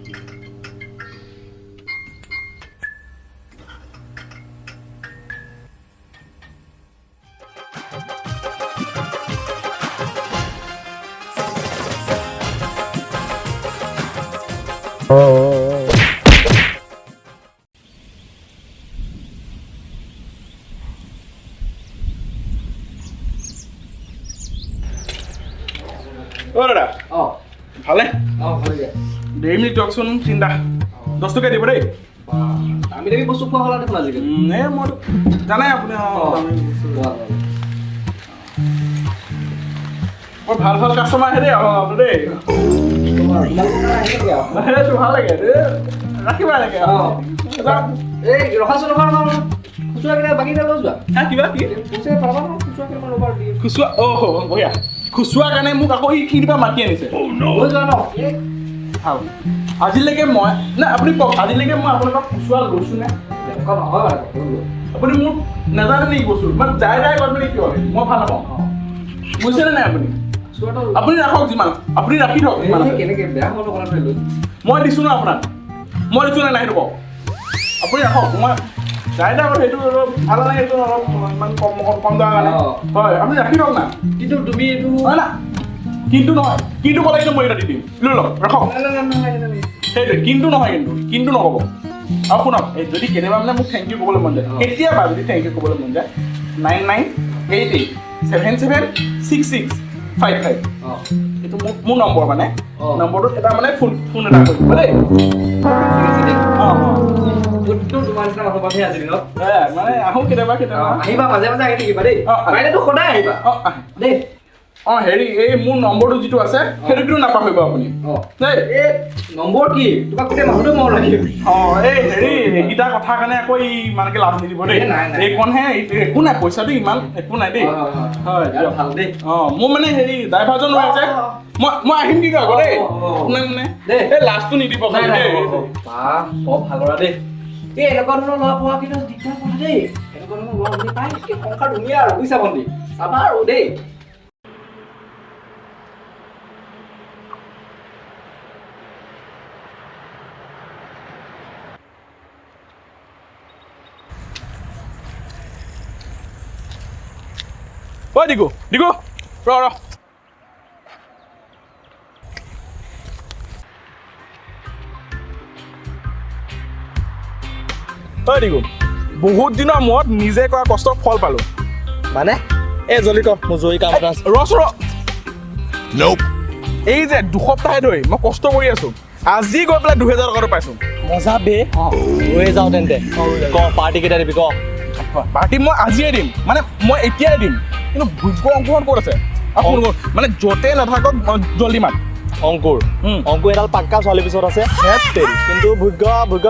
Lara. ভালে ভালে দেই মিনিট টকচোন চিন্তা 10 টকা দিব দেই আমি দেখি বস্তু খোৱা হলা দেখোন আজিকালি নে মই জানাই আপুনি মই ভাল ভাল কাষ্টমাৰ আহে দেই আপুনি দেই সেইটো ভাল লাগে ৰাখিবা লাগে এই ৰখাচোন খুচুৰা কিনা বাকী লৈ যোৱা কিবা কি খুচুৰা পাবা ন খুচুৰা কিমান ৰ'বাৰ দিয়ে খুচুৰা বঢ়িয়া খুচুৰা কাৰণে মোক আকৌ এইখিনি পৰা মাতি আনিছে লৈ যোৱা ন আজিলৈকে মই না আপুনি কওক আজিলৈকে মই আপোনাৰ পৰা খুচুৰা লৈছোঁ নে আপুনি মোক নাজানে নেকি বস্তু মানে যাই যাই কয় মানে কিয় মই ভাল নাপাওঁ বুজিছেনে নাই আপুনি আপুনি ৰাখক যিমান আপুনি ৰাখি থওক কেনেকৈ বেয়া মন কৰা লৈ মই দিছোঁ ন আপোনাক মই দিছোঁ নে নাই সেইটো কওক আপুনি ৰাখক মই যাই যাই সেইটো অলপ ভাল লাগে সেইটো অলপ ইমান কম দাম কাৰণে হয় আপুনি ৰাখি থওক না কিন্তু তুমি এইটো হয় না কিন্তু নহয় কিন্তু ক'লে কিন্তু মই এটা দি দিম লৈ লওক ৰাখক সেইটোৱে কিন্তু নহয় কিন্তু নক'ব আৰু শুনক এই যদি কেতিয়াবা মানে মোক থেংক ইউ ক'বলৈ মন যায় কেতিয়াবা যদি থেংক ইউ ক'বলৈ মন যায় 9988776655 এইটো মোৰ নম্বৰ মানে নম্বৰটোত এটা মানে ফোন এটা কৰিব দেই তোমাৰ নিচিনা মানুহ পাবি আজিৰ দিনত মানে আহোঁ কেতিয়াবা আহিবা মাজে মাজে আহি থাকিবা দেই পাৰিলেতো সদায় আহিবা দেই হেৰি এই মোৰ নম্বৰটো যিটো আছে সেইটো কিন্তু নাপাহৰিব আপুনি দেই এই নম্বৰ কি তোমাক গোটেই মানুহটো মনত ৰাখিম এই হেৰি এইকেইটা কথা কাৰণে আকৌ এই ইমানকে লাভ নিদিব দেই এইকণহে একো নাই পইচাটো ইমান একো নাই দেই হয় ভাল দেই মোৰ মানে হেৰি ড্ৰাইভাৰজন ৰৈ আছে মই আহিম কিন্তু আকৌ দেই আপোনাক মানে এই লাষ্টটো নিদিব দেই বৰ ভাল ল'ৰা দেই এই এনেকুৱা ধৰণৰ ল'ৰা পোৱা কিন্তু দিগদাৰ কৰা দেই এনেকুৱা ধৰণৰ ল'ৰা বুলি পাই সংসাৰ ধুনীয়া আৰু বুজিছা ভণ্টি চাবা আৰু দেই ঐ দিগু ৰ ঐ দিগু বহুত দিনৰ মূৰত নিজে কৰা কষ্টৰ ফল পালো মানে এই জলদি ক মোৰ জৰুৰী কাম এটা আছে এই যে 2 সপ্তাহে ধৰি মই কষ্ট কৰি আছো আজি গৈ পেলাই 2000 টকাটো পাইছোঁ মজা বে লৈ যাওঁ তেন্তে ক পাৰ্টি কেইটা দিবি ক পাৰ্টি মই আজিয়ে দিম মানে মই এতিয়াই দিম কিন্তু ভুগ্য অংকুৰখন ক'ত আছে মানে য'তে নাথাকক জলদি মাত অংকুৰ এডাল পাক্কা ছোৱালী পিছত আছে কিন্তু ভুগ্য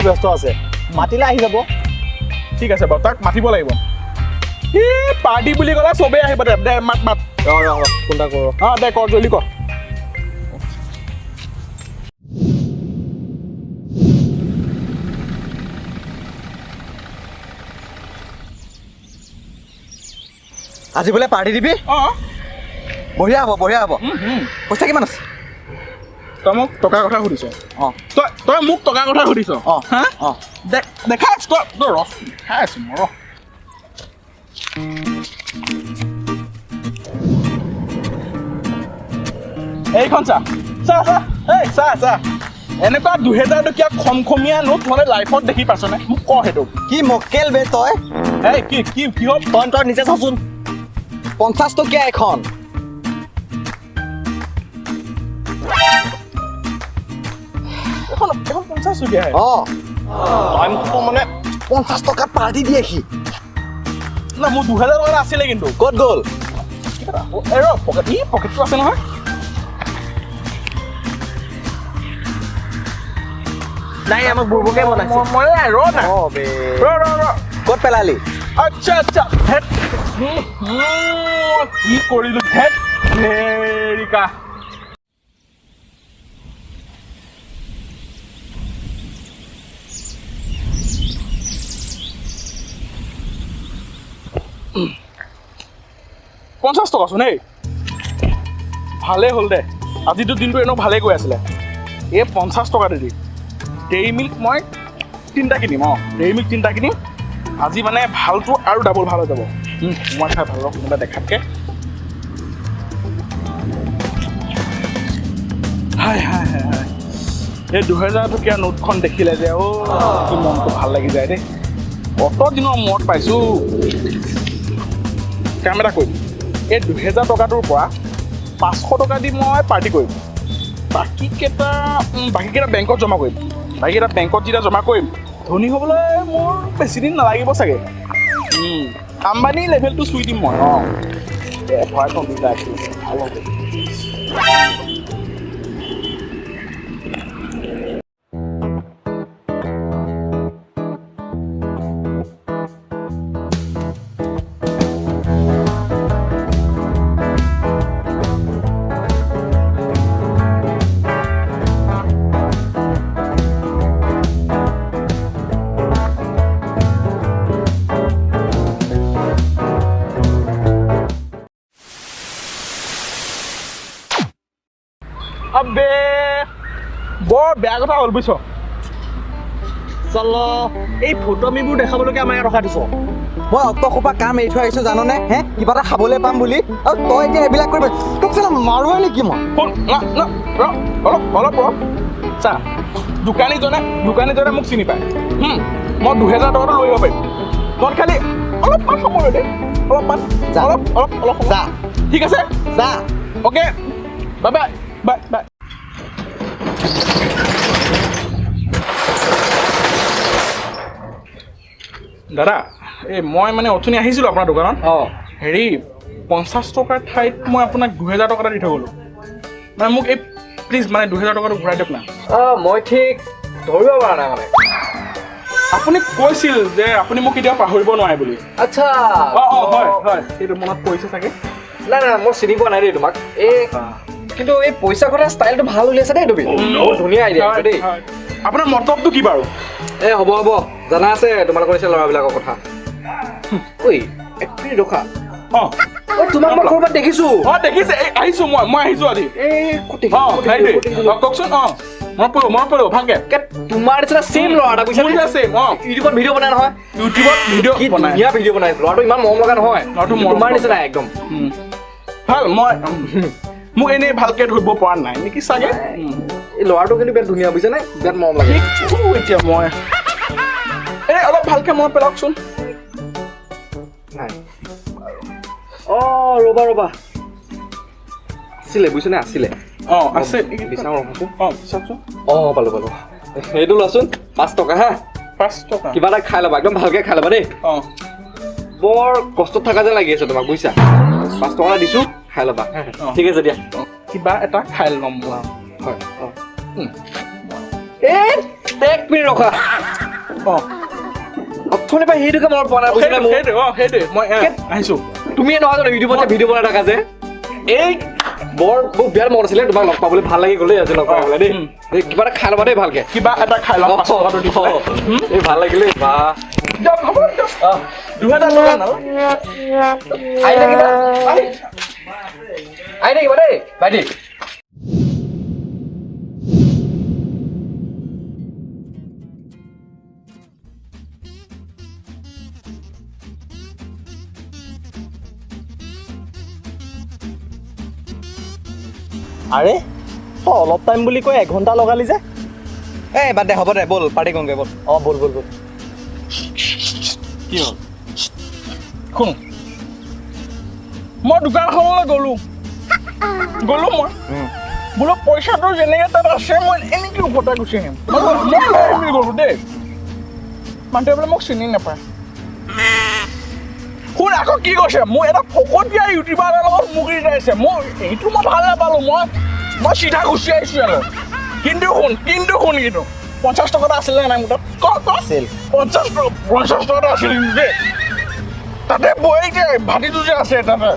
ব্যস্ত আছে মাতিলে আহি যাব ঠিক আছে বাৰু তাক মাতিব লাগিব পাৰ্টি বুলি ক'লে চবেই আহিব দে মাত ফোন এটা কৰ দে কৰ জলদি কৰ আজি বোলে পাৰ্টি দিবি বঢ়িয়া হ'ব পইচা কিমান আছে তই মোক টকাৰ কথা সুধিছ তই মোক টকাৰ কথা সুধিছ দেখাই আছো তই ৰহ দেখাই আছো মই ৰহ এইখন চা এনেকুৱা 2000 টকীয়া খমখমীয়া নোট মানে লাইফত দেখি পাইছনে মোক ক সেইটো কি মক্কেল বে তই কি হ'ল তই নিজে চাচোন 50 টকীয়া এখন এখন 50 টকীয়া মানে 50 টকা পাৰ্টি দিয়ে সি না মোৰ 2000 টকা আছিলে কিন্তু ক'ত গ'ল পকেটটো আছে নহয় নাই আমাক বুৰবকে বনাইছে মই ৰ ক'ত পেলালি আচ্ছা কি কৰিলো ধেত তেৰিকা $50 চোন এই ভালেই হ'ল দে আজিতো দিনটো এনেও ভালেই গৈ আছিলে এই 50 টকা দি ডেইৰী মিল্ক মই 3টা কিনিম ডেইৰী মিল্ক 3টা কিনিম আজি মানে ভালটো আৰু ডাবল ভাল হৈ যাব মই খাই ভাল লগা কোনোবা দেখাতকৈ হাই হাই হাই হাই এই 2000 টকীয়া নোটখন দেখিলে যে কি মনটো ভাল লাগি যায় দেই কত দিনৰ মূৰত পাইছোঁ কাম এটা কৰিম এই 2000 টকাটোৰ পৰা 500 টকা দি মই পাৰ্টি কৰিম বাকীকেইটা বেংকত জমা কৰিম বাকীকেইটা বেংকত যেতিয়া জমা কৰিম ধনী হ'বলৈ মোৰ বেছি দিন নালাগিব চাগে আম্বানী লেভেলটো চুই দিম মই ভৰাই থওঁ দুটা ভাল হ'ব আবে বৰ বেয়া কথা হ'ল বুজিছ চল এই ফটোমিবোৰ দেখাবলৈকে আমাৰ ইয়াত ৰখাই দিছ মই অতসোপা কাম এৰি থৈ আহিছোঁ জাননে হে কিবা এটা খাবলৈ পাম বুলি আৰু তই এতিয়া এইবিলাক কৰিব তোক চালা মাৰোৱে নেকি মই অলপ চা দোকানীজনে মোক চিনি পায় মই 2000 টকাটো লৈ আহিব পাৰিম তই খালি অলপমান সময় দে অলপমান অলপ যা ঠিক আছে যা okay bye bye bye bye দাদা এই মই মানে অথনি আহিছিলোঁ আপোনাৰ দোকানত হেৰি 50 টকাৰ ঠাইত মই আপোনাক 2000 টকা এটা দি থৈ গ'লোঁ মানে মোক এই প্লিজ মানে 2000 টকাটো ঘূৰাই দিয়ক না মই ঠিক ধৰিব পৰা নাই মানে আপুনি কৈছিল যে আপুনি মোক কেতিয়াও পাহৰিব নোৱাৰে বুলি আচ্ছা হয় সেইটো মনত পৰিছে চাগে নাই মই চিনি পোৱা নাই দেই তোমাক এই কিন্তু এই পইচা ঘটা ষ্টাইলটো ভাল উলিয়াইছে দেই তুমি বহুত ধুনীয়া আইডিয়া দেই আপোনাৰ মতলবটো কি বাৰু হ'ব জানা আছে তোমালোকৰ নিচিনা ল'ৰাবিলাকৰ কথা ঐ এক মিনিট ৰখা তোমাক মই ক'ৰবাত দেখিছোঁ দেখিছে আহিছোঁ মই আহিছোঁ আজি কওকচোন মনত পৰিব ভালকে তোমাৰ নিচিনা চেম ল'ৰা এটা কৈছে ইউটিউবত ভিডিঅ' বনাই নহয় ধুনীয়া ভিডিঅ' বনাই ল'ৰাটো ইমান মৰম লগা নহয় তোমাৰ নিচিনা একদম ভাল মই মোক এনেই ভালকে ধৰিব পৰা নাই নেকি চাগে এই ল'ৰাটো কিন্তু বিৰাট ধুনীয়া বুজিছে নে বিৰাট মৰম লাগে এতিয়া মই এই অলপ ভালকে মনত পেলাওকচোন নাই ৰ'বা আছিলে বুজিছনে আছিলে আছে বিচাৰোঁ ৰখাচোন চাওকচোন পালোঁ সেইটো লোৱাচোন 5 টকা হা 5 টকা কিবা এটা খাই ল'বা একদম ভালকে খাই ল'বা দেই বৰ কষ্টত থকা যেন লাগি আছে তোমাক বুজিছা 5 টকা দিছোঁ খাই ল'বা ঠিক আছে দিয়া কিবা এটা খাই ল'ম হয় এক মিনিট ৰখা অথনিৰ পৰা সেইটোকে মনত পৰা নাই সেইটোৱে মই আহিছোঁ তুমিয়ে নহয় জানো ইউটিউবত ভিডিঅ' বনাই থাকা যে এই বৰ বিৰাট মনত আছিলে তোমাক লগ পাবলৈ ভাল লাগি গ'লে আজি লগ পাবলৈ দেই কিবা এটা খাই ল'বা দেই ভালকে কিবা এটা খাই ল'ম এই ভাল লাগিলে বা হ'ব 2000 টকা আহি থাকিবা দেই ভাইটি আৰে তই অলপ টাইম বুলি কৈ 1 ঘণ্টা লগালি যে বাদ দে হ'ব দে ব'ল পাৰ্টি কৰোঁগে ব'ল ব'ল কি হ'ল শুন মই দোকানখনলৈ গ'লোঁ মই বোলো পইচাটো যেনেকৈ তাত আছে মই এনেকৈ উভতাই গুচি আহিম মই গ'লোঁ দেই মানুহটোৱে বোলে মোক চিনি নাপায় শুন আকৌ কি কৈছে মোৰ এটা ফকতীয়া ইউটিউবাৰ এটাৰ লগত মোক ৰিজাইছে মই এইটো মই ভাল নাপালোঁ মই চিধা গুচি আহিছোঁ আৰু কিন্তু শুন 50 টকা আছিলে নাই মোৰ তাত আছিল 50 টকা আছিল দেই তাতে বহি যে ভাটিটো যে আছে তাতে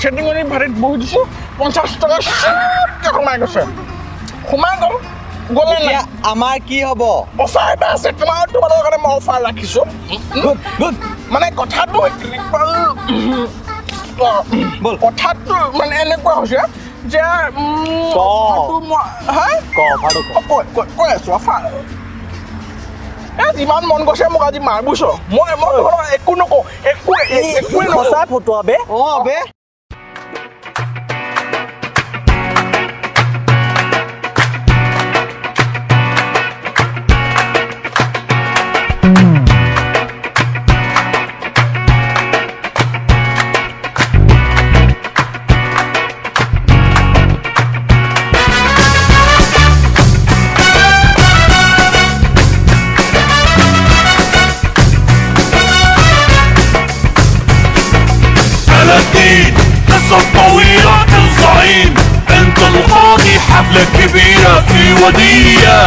চেটিং ভাটিত বহি দিছোঁ 50 টকা সোমাই গৈছে গ'লে নাই আমাৰ কি হ'ব অফাৰ এটা আছে তোমালোকৰ কাৰণে মই অফাৰ ৰাখিছোঁ মানে কথাটো মানে এনেকুৱা হৈছে যে ক। কথাটো মই হা ক ভাড়ো ক কৈ আছো যিমান মন গৈছে মোক আজি মাৰ বুজিছ মই একো নকওঁ একোৱে নকওঁ সঁচাই ফটোৱা বে অঁ বে الدين قصة طويلة الزعيم انت القاضي حفلة كبيرة في ودية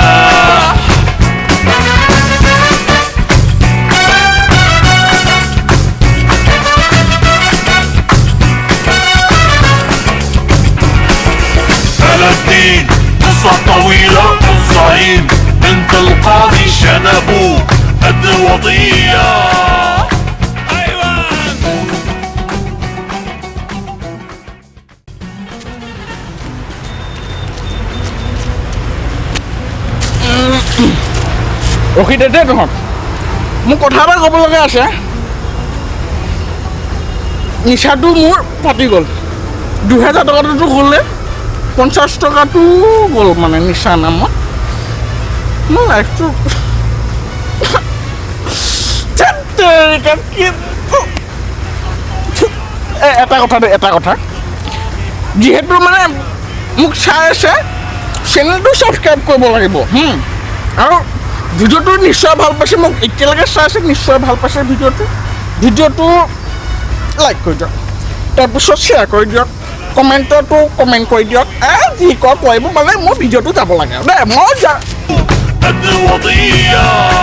الدين قصة طويلة الزعيم انت القاضي شنبه قد الوضية ৰখি দে তহঁত মোক কথা এটা ক'ব লগা আছে নিচাটো মোৰ ফাটি গ'ল 2000 টকাটোতো গ'লে 50 টকাটো গ'ল মানে নিচা নামত মোৰ লাইফটো এটা কথা যিহেতু মানে মোক চাই আছে চেনেলটো ছাবস্ক্ৰাইব কৰিব লাগিব আৰু ভিডিঅ'টো নিশ্চয় ভাল পাইছে মোক এতিয়ালৈকে চাই আছে নিশ্চয় ভাল পাইছে ভিডিঅ'টো লাইক কৰি দিয়ক তাৰপিছত শ্বেয়াৰ কৰি দিয়ক কমেণ্টতো কমেণ্ট কৰি দিয়ক যি কয় কৰিব মানে মোৰ ভিডিঅ'টো যাব লাগে দেই মই قد الوضية